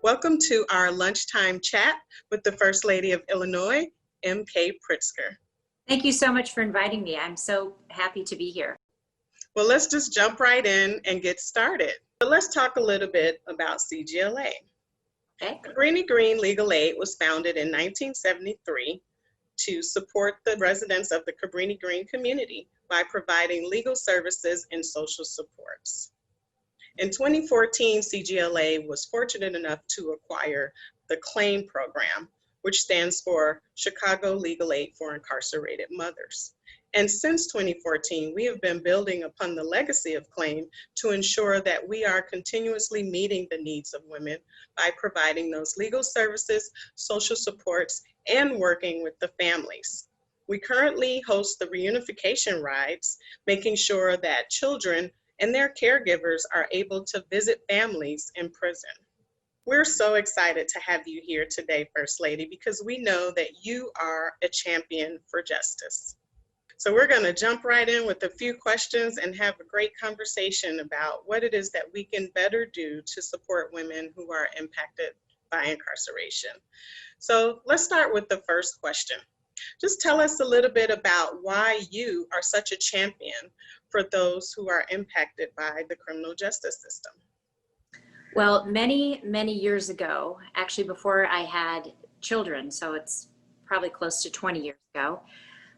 Welcome to our lunchtime chat with the First Lady of Illinois, M.K. Pritzker. Thank you so much for inviting me. I'm so happy to be here. Well, let's just jump right in and get started. But let's talk a little bit about CGLA. Okay. Cabrini Green Legal Aid was founded in 1973 to support the residents of the Cabrini Green community by providing legal services and social supports. In 2014, CGLA was fortunate enough to acquire the CLAIM program, which stands for Chicago Legal Aid for Incarcerated Mothers. And since 2014, we have been building upon the legacy of CLAIM to ensure that we are continuously meeting the needs of women by providing those legal services, social supports, and working with the families. We currently host the reunification rides, making sure that children and their caregivers are able to visit families in prison. We're so excited to have you here today, First Lady, because we know that you are a champion for justice. So we're going to jump right in with a few questions and have a great conversation about what it is that we can better do to support women who are impacted by incarceration. So let's start with the first question. Just tell us a little bit about why you are such a champion for those who are impacted by the criminal justice system. Well, many years ago, actually before I had children, so it's probably close to 20 years ago,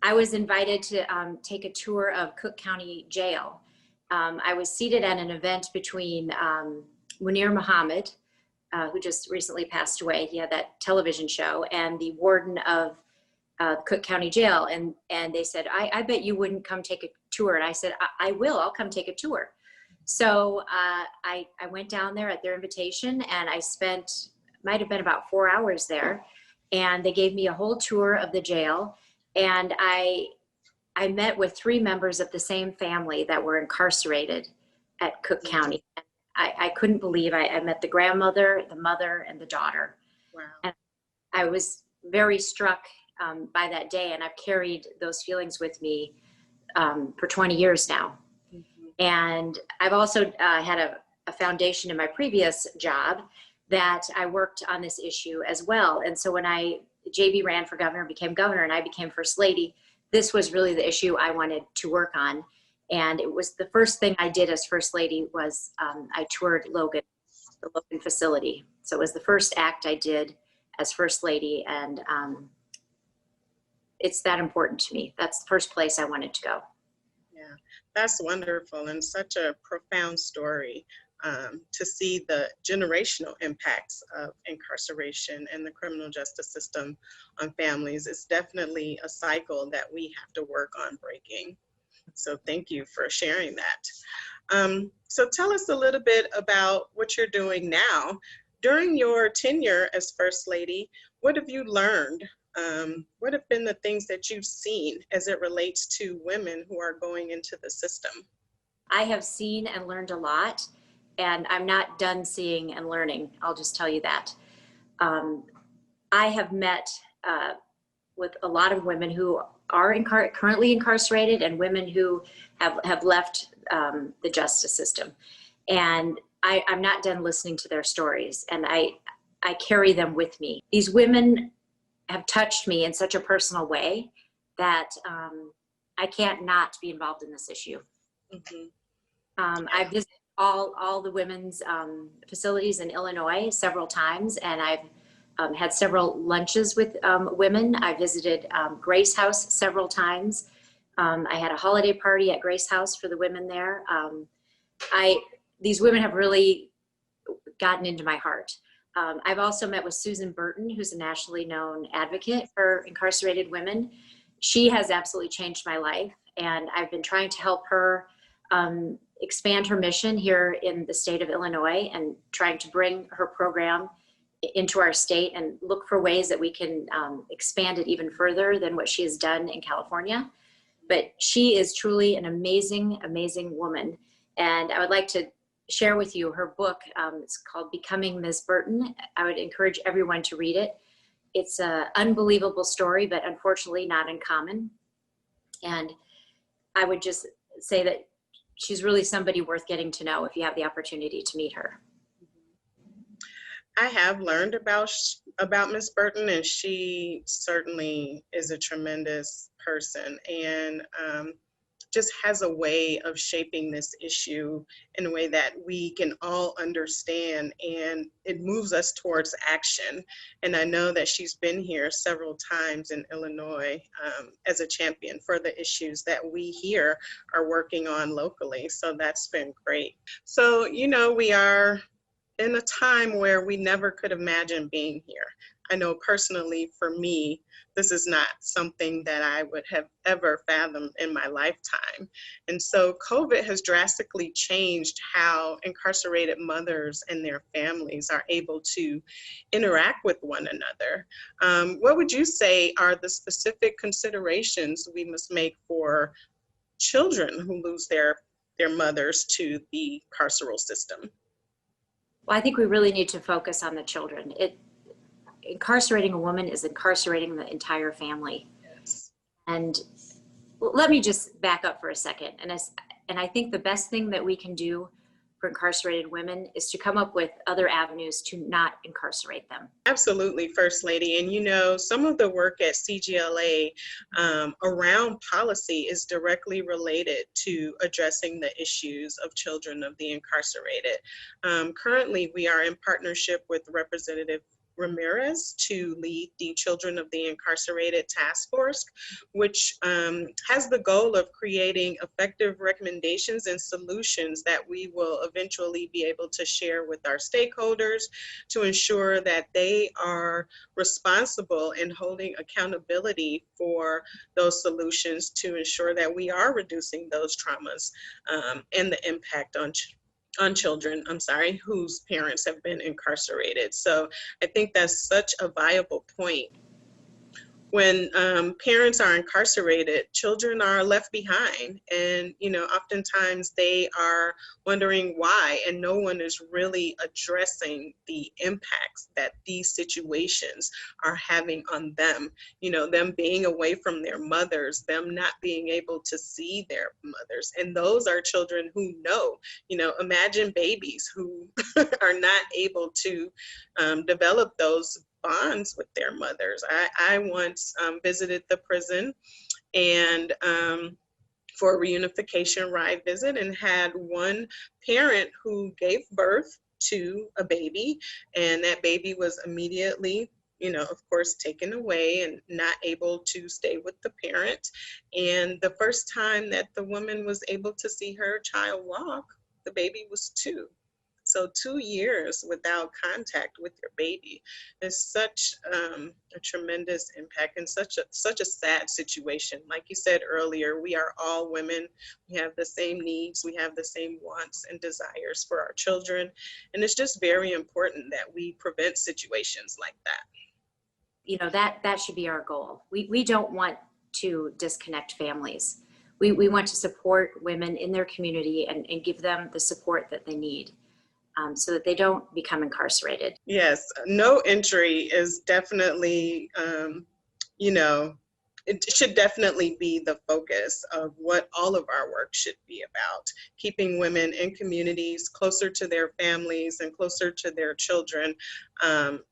I was invited to take a tour of Cook County Jail. I was seated at an event between Munir Muhammad, who just recently passed away. He had that television show, and the warden of Cook County Jail, and they said, I bet you wouldn't come take a tour. And I said, I will, I'll come take a tour. So I went down there at their invitation, and I spent, might have been about 4 hours there, and they gave me a whole tour of the jail. And I met with 3 members of the same family that were incarcerated at Cook County. I couldn't believe I met the grandmother, the mother, and the daughter. Wow. And I was very struck by that day, and I've carried those feelings with me for 20 years now. Mm-hmm. And I've also had a foundation in my previous job that I worked on this issue as well. And so when JB ran for governor, became governor, and I became First Lady, this was really the issue I wanted to work on. And it was the first thing I did as First Lady was I toured Logan, the Logan facility. So it was the first act I did as First Lady, and it's that important to me. That's the first place I wanted to go. Yeah, that's wonderful and such a profound story to see the generational impacts of incarceration and the criminal justice system on families. It's definitely a cycle that we have to work on breaking. So thank you for sharing that. So tell us a little bit about what you're doing now. During your tenure as First Lady, what have you learned? What have been the things that you've seen as it relates to women who are going into the system? I have seen and learned a lot, and I'm not done seeing and learning. I'll just tell you that. I have met with a lot of women who are currently incarcerated and women who have left the justice system. And I'm not done listening to their stories, and I carry them with me. These women have touched me in such a personal way that I can't not be involved in this issue. Mm-hmm. I've visited all the women's facilities in Illinois several times, and I've had several lunches with women. I visited Grace House several times. I had a holiday party at Grace House for the women there. These women have really gotten into my heart. I've also met with Susan Burton, who's a nationally known advocate for incarcerated women. She has absolutely changed my life, and I've been trying to help her expand her mission here in the state of Illinois and trying to bring her program into our state and look for ways that we can expand it even further than what she has done in California. But she is truly an amazing, amazing woman. And I would like to share with you her book. It's called Becoming Ms. Burton. I would encourage everyone to read it. It's an unbelievable story, but unfortunately not uncommon. And I would just say that she's really somebody worth getting to know if you have the opportunity to meet her. I have learned about Miss Burton, and she certainly is a tremendous person, and just has a way of shaping this issue in a way that we can all understand, and it moves us towards action. And I know that she's been here several times in Illinois as a champion for the issues that we here are working on locally. So that's been great. So, we are in a time where we never could imagine being here. I know personally for me, this is not something that I would have ever fathomed in my lifetime. And so COVID has drastically changed how incarcerated mothers and their families are able to interact with one another. What would you say are the specific considerations we must make for children who lose their mothers to the carceral system? Well, I think we really need to focus on the children. Incarcerating a woman is incarcerating the entire family. Yes. And let me just back up for a second. And I think the best thing that we can do for incarcerated women is to come up with other avenues to not incarcerate them. Absolutely, First Lady. And some of the work at CGLA around policy is directly related to addressing the issues of children of the incarcerated. Currently, we are in partnership with Representative Ramirez to lead the Children of the Incarcerated Task Force, which has the goal of creating effective recommendations and solutions that we will eventually be able to share with our stakeholders to ensure that they are responsible and holding accountability for those solutions to ensure that we are reducing those traumas and the impact on children, whose parents have been incarcerated. So I think that's such a viable point. When parents are incarcerated, children are left behind, and oftentimes they are wondering why, and no one is really addressing the impacts that these situations are having on them. Them being away from their mothers, them not being able to see their mothers, and those are children who know. Imagine babies who are not able to develop those bonds with their mothers. I once visited the prison and for a reunification ride visit, and had one parent who gave birth to a baby, and that baby was immediately of course taken away and not able to stay with the parent. And the first time that the woman was able to see her child walk, the baby was 2. So 2 years without contact with your baby is such a tremendous impact, and such a sad situation. Like you said earlier, we are all women. We have the same needs. We have the same wants and desires for our children. And it's just very important that we prevent situations like that. That should be our goal. We don't want to disconnect families. We want to support women in their community and give them the support that they need. So that they don't become incarcerated. Yes, no entry is definitely, it should definitely be the focus of what all of our work should be about. Keeping women in communities closer to their families and closer to their children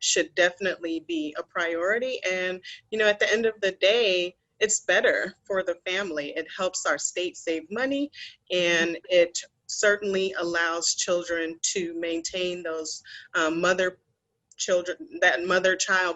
should definitely be a priority. And, at the end of the day, it's better for the family. It helps our state save money, and it certainly allows children to maintain those mother-child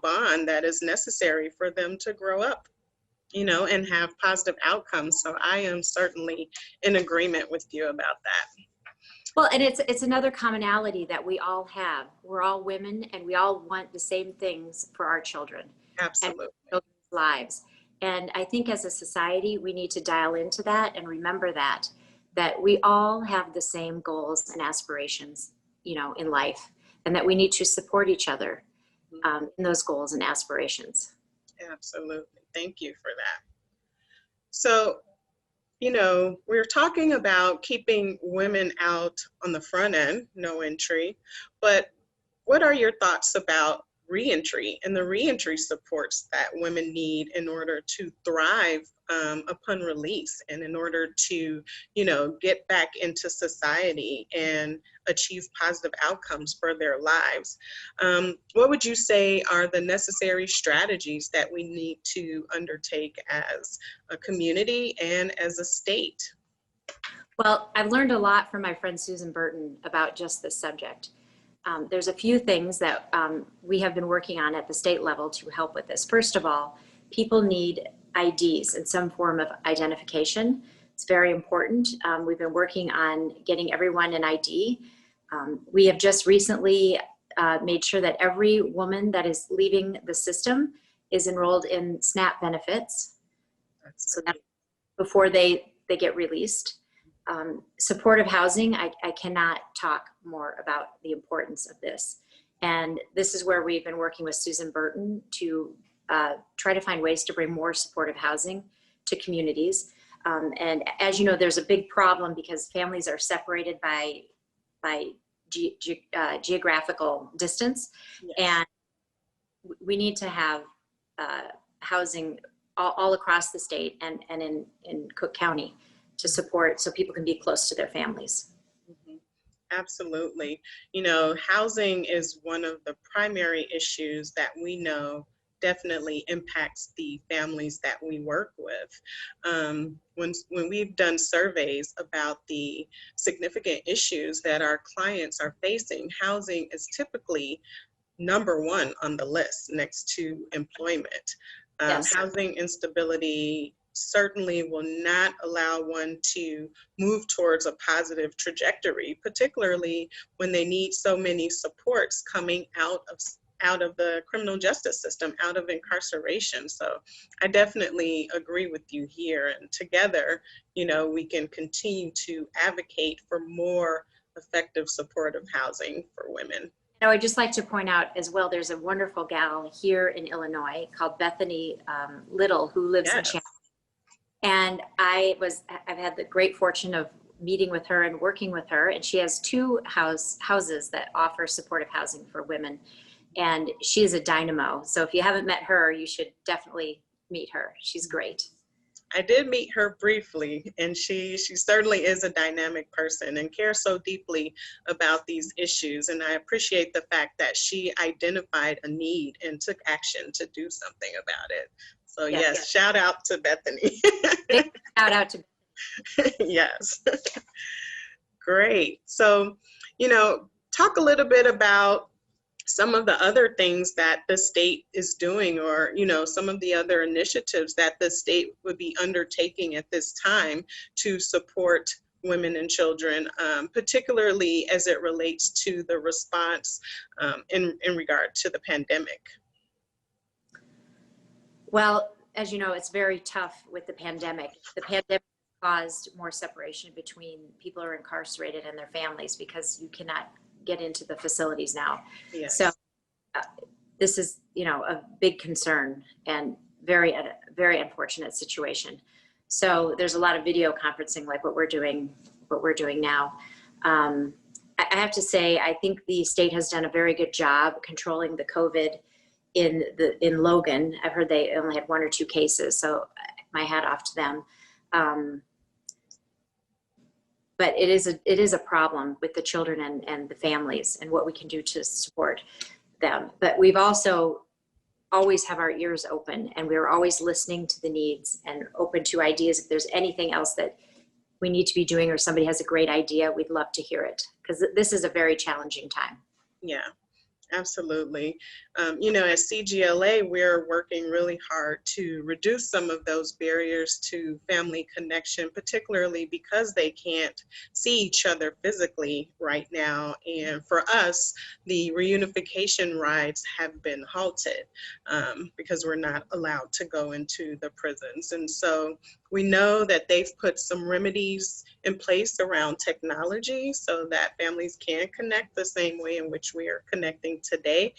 bond that is necessary for them to grow up, and have positive outcomes. So I am certainly in agreement with you about that. Well, and it's another commonality that we all have. We're all women, and we all want the same things for our children. Absolutely. And children's lives. And I think as a society, we need to dial into that and remember that we all have the same goals and aspirations, in life, and that we need to support each other in those goals and aspirations. Absolutely. Thank you for that. So, we're talking about keeping women out on the front end, no entry, but what are your thoughts about reentry and the reentry supports that women need in order to thrive upon release and in order to, get back into society and achieve positive outcomes for their lives. What would you say are the necessary strategies that we need to undertake as a community and as a state? Well, I've learned a lot from my friend Susan Burton about just this subject. There's a few things that we have been working on at the state level to help with this. First of all, people need IDs and some form of identification. It's very important. We've been working on getting everyone an ID. We have just recently made sure that every woman that is leaving the system is enrolled in SNAP benefits. So that before they get released. Supportive housing, I cannot talk more about the importance of this. And this is where we've been working with Susan Burton to try to find ways to bring more supportive housing to communities. And as you know, there's a big problem because families are separated by geographical distance. Yes. And we need to have housing all across the state and in Cook County to support so people can be close to their families. Mm-hmm. Absolutely. Housing is one of the primary issues that we know definitely impacts the families that we work with. When we've done surveys about the significant issues that our clients are facing, housing is typically number one on the list next to employment. Yes. Housing instability certainly will not allow one to move towards a positive trajectory, particularly when they need so many supports coming out of the criminal justice system, out of incarceration. So I definitely agree with you here. And together, we can continue to advocate for more effective supportive housing for women. I'd just like to point out as well, there's a wonderful gal here in Illinois called Bethany Little, who lives in Chandler. And I've had the great fortune of meeting with her and working with her. And she has two houses that offer supportive housing for women. And she is a dynamo. So if you haven't met her, you should definitely meet her. She's great. I did meet her briefly, and she certainly is a dynamic person and cares so deeply about these issues. And I appreciate the fact that she identified a need and took action to do something about it. So yes, shout out to Bethany. Big shout out to Bethany. Yes. Great. So, talk a little bit about some of the other things that the state is doing, or, some of the other initiatives that the state would be undertaking at this time to support women and children, particularly as it relates to the response in regard to the pandemic. Well, as you know, it's very tough with the pandemic. The pandemic caused more separation between people who are incarcerated and their families because you cannot get into the facilities now. Yes. So this is, a big concern and very unfortunate situation. So there's a lot of video conferencing like what we're doing now. I have to say, I think the state has done a very good job controlling the COVID in Logan. I've heard they only had 1 or 2 cases, so my hat off to them. But it is a problem with the children and the families and what we can do to support them. But we've also always have our ears open, and we're always listening to the needs and open to ideas. If there's anything else that we need to be doing or somebody has a great idea, we'd love to hear it, because this is a very challenging time. Yeah. Absolutely. At CGLA, we're working really hard to reduce some of those barriers to family connection, particularly because they can't see each other physically right now. And for us, the reunification rides have been halted because we're not allowed to go into the prisons. And so we know that they've put some remedies in place around technology so that families can connect the same way in which we are connecting today.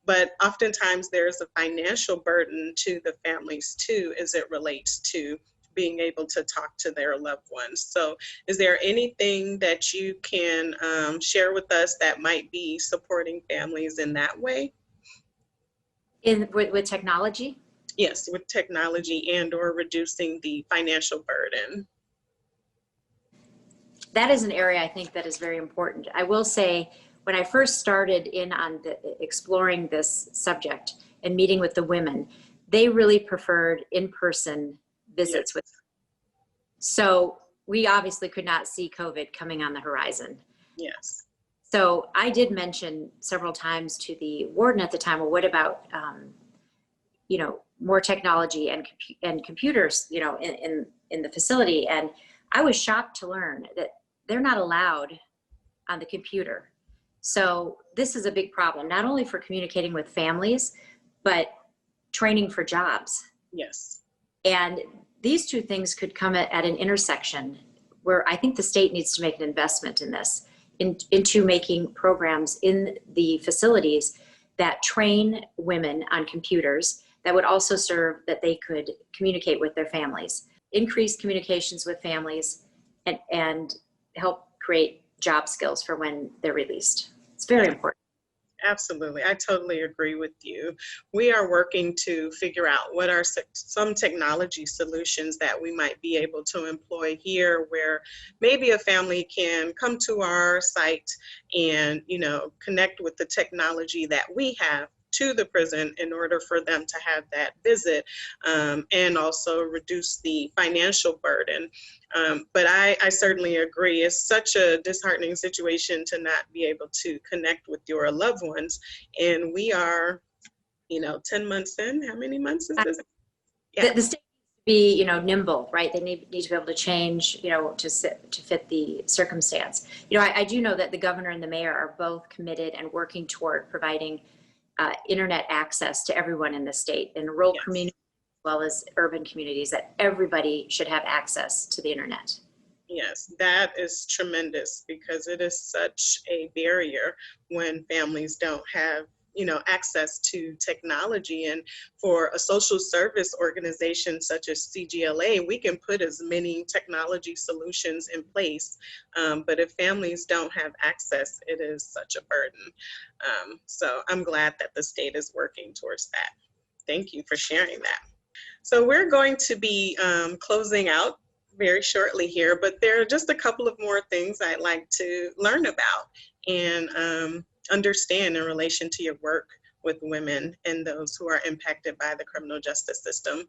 But oftentimes there's a financial burden to the families too, as it relates to being able to talk to their loved ones. So is there anything that you can share with us that might be supporting families in that way? With technology? Yes, with technology and or reducing the financial burden. That is an area I think that is very important. I will say, when I first started in on exploring this subject and meeting with the women, they really preferred in-person visits. Yes. So we obviously could not see COVID coming on the horizon. Yes. So I did mention several times to the warden at the time, well, what about, more technology and computers, in the facility? And I was shocked to learn that they're not allowed on the computer. So this is a big problem, not only for communicating with families, but training for jobs. Yes. And these two things could come at an intersection where I think the state needs to make an investment in this, into making programs in the facilities that train women on computers that would also serve that they could communicate with their families, increase communications with families, and help create job skills for when they're released. It's very important. Absolutely. I totally agree with you. We are working to figure out what are some technology solutions that we might be able to employ here, where maybe a family can come to our site and, connect with the technology that we have to the prison in order for them to have that visit, and also reduce the financial burden. But I certainly agree. It's such a disheartening situation to not be able to connect with your loved ones. And we are, 10 months in. How many months is this? Yeah. The state needs to be, nimble, right? They need to be able to change, to fit the circumstance. I do know that the governor and the mayor are both committed and working toward providing internet access to everyone in the state, in rural communities as well as urban communities, that everybody should have access to the internet. Yes, that is tremendous, because it is such a barrier when families don't have access to technology. And for a social service organization such as CGLA, we can put as many technology solutions in place, but if families don't have access, it is such a burden. So I'm glad that the state is working towards that. Thank you for sharing that. So we're going to be closing out very shortly here, but there are just a couple of more things I'd like to learn about and understand in relation to your work with women and those who are impacted by the criminal justice system.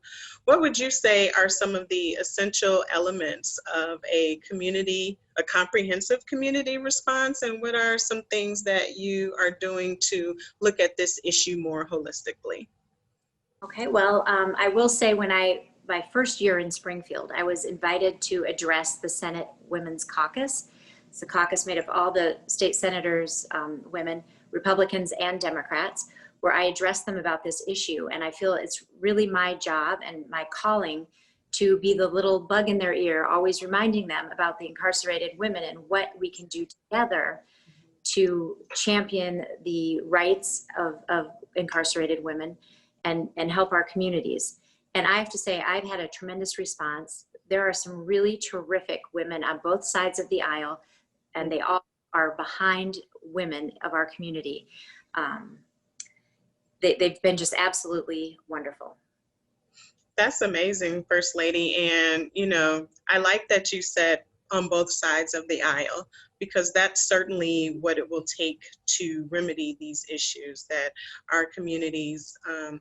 What would you say are some of the essential elements of a comprehensive community response, and what are some things that you are doing to look at this issue more holistically? Okay, well, I will say, my first year in Springfield, I was invited to address the Senate Women's Caucus. It's a caucus made of all the state senators, women, Republicans and Democrats, where I addressed them about this issue. And I feel it's really my job and my calling to be the little bug in their ear, always reminding them about the incarcerated women and what we can do together to champion the rights of incarcerated women and help our communities. And I have to say, I've had a tremendous response. There are some really terrific women on both sides of the aisle, and they all are behind women of our community. They've been just absolutely wonderful. That's amazing, First Lady. And, I like that you said on both sides of the aisle, because that's certainly what it will take to remedy these issues that our communities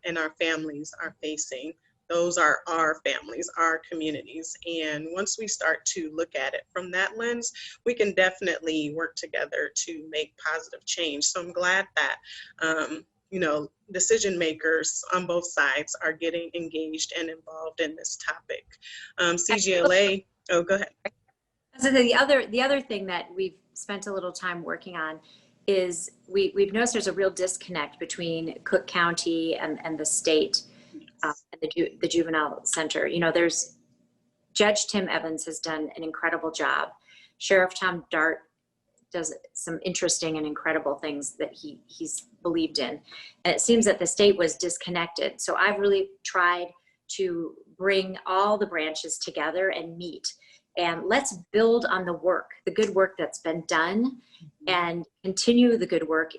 and our families are facing. Those are our families, our communities. And once we start to look at it from that lens, we can definitely work together to make positive change. So I'm glad that, decision makers on both sides are getting engaged and involved in this topic. CGLA, oh, go ahead. So the other thing that we've spent a little time working on is we've noticed there's a real disconnect between Cook County and the state. And the juvenile center. There's Judge Tim Evans has done an incredible job. Sheriff Tom Dart does some interesting and incredible things that he's believed in. And it seems that the state was disconnected. So I've really tried to bring all the branches together and meet. And let's build on the good work that's been done, and continue the good work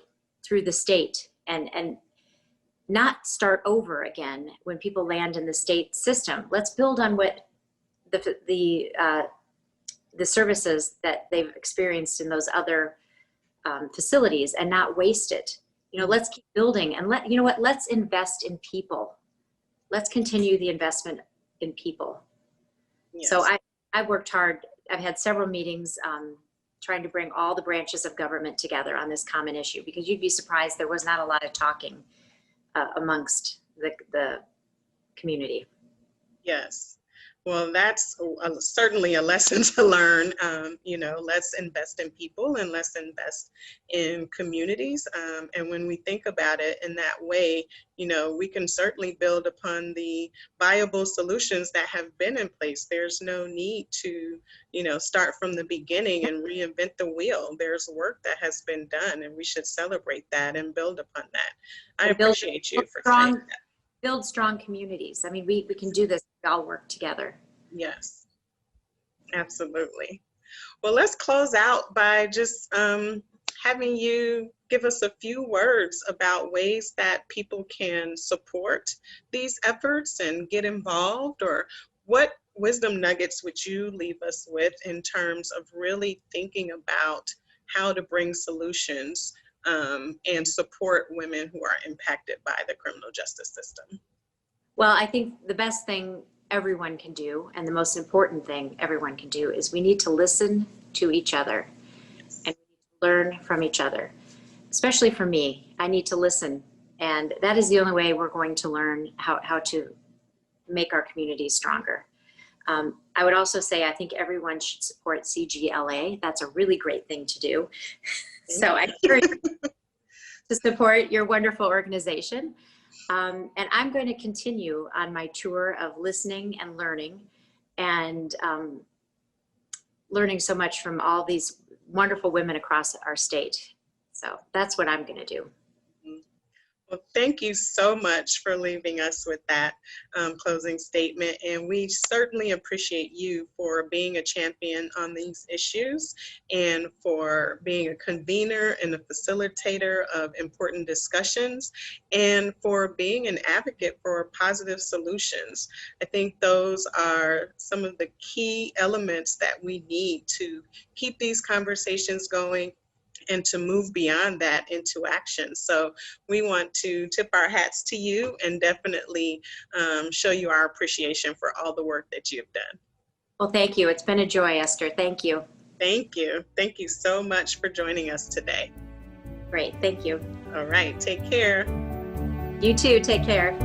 through the state. And not start over again when people land in the state system. Let's build on what the services that they've experienced in those other facilities and not waste it. Let's keep building, and let's invest in people. Let's continue the investment in people. Yes. So I've worked hard. I've had several meetings trying to bring all the branches of government together on this common issue, because you'd be surprised there was not a lot of talking amongst the community. Yes. Well, that's certainly a lesson to learn. Let's invest in people and let's invest in communities. And when we think about it in that way, we can certainly build upon the viable solutions that have been in place. There's no need to, start from the beginning and reinvent the wheel. There's work that has been done, and we should celebrate that and build upon that. I appreciate you for saying that. Build strong communities. I mean, we can do this. We all work together. Yes, absolutely. Well, let's close out by just having you give us a few words about ways that people can support these efforts and get involved, or what wisdom nuggets would you leave us with in terms of really thinking about how to bring solutions and support women who are impacted by the criminal justice system? Well, I think the best thing everyone can do, and the most important thing everyone can do, is we need to listen to each other. Yes. And learn from each other. Especially for me, I need to listen. And that is the only way we're going to learn how to make our communities stronger. I would also say I think everyone should support CGLA. That's a really great thing to do. So I encourage you to support your wonderful organization. And I'm going to continue on my tour of listening and learning, and learning so much from all these wonderful women across our state. So that's what I'm going to do. Well, thank you so much for leaving us with that closing statement. And we certainly appreciate you for being a champion on these issues, and for being a convener and a facilitator of important discussions, and for being an advocate for positive solutions. I think those are some of the key elements that we need to keep these conversations going and to move beyond that into action. So we want to tip our hats to you and definitely show you our appreciation for all the work that you've done. Well, thank you. It's been a joy, Esther. Thank you. Thank you. Thank you so much for joining us today. Great. Thank you. All right. Take care. You too. Take care.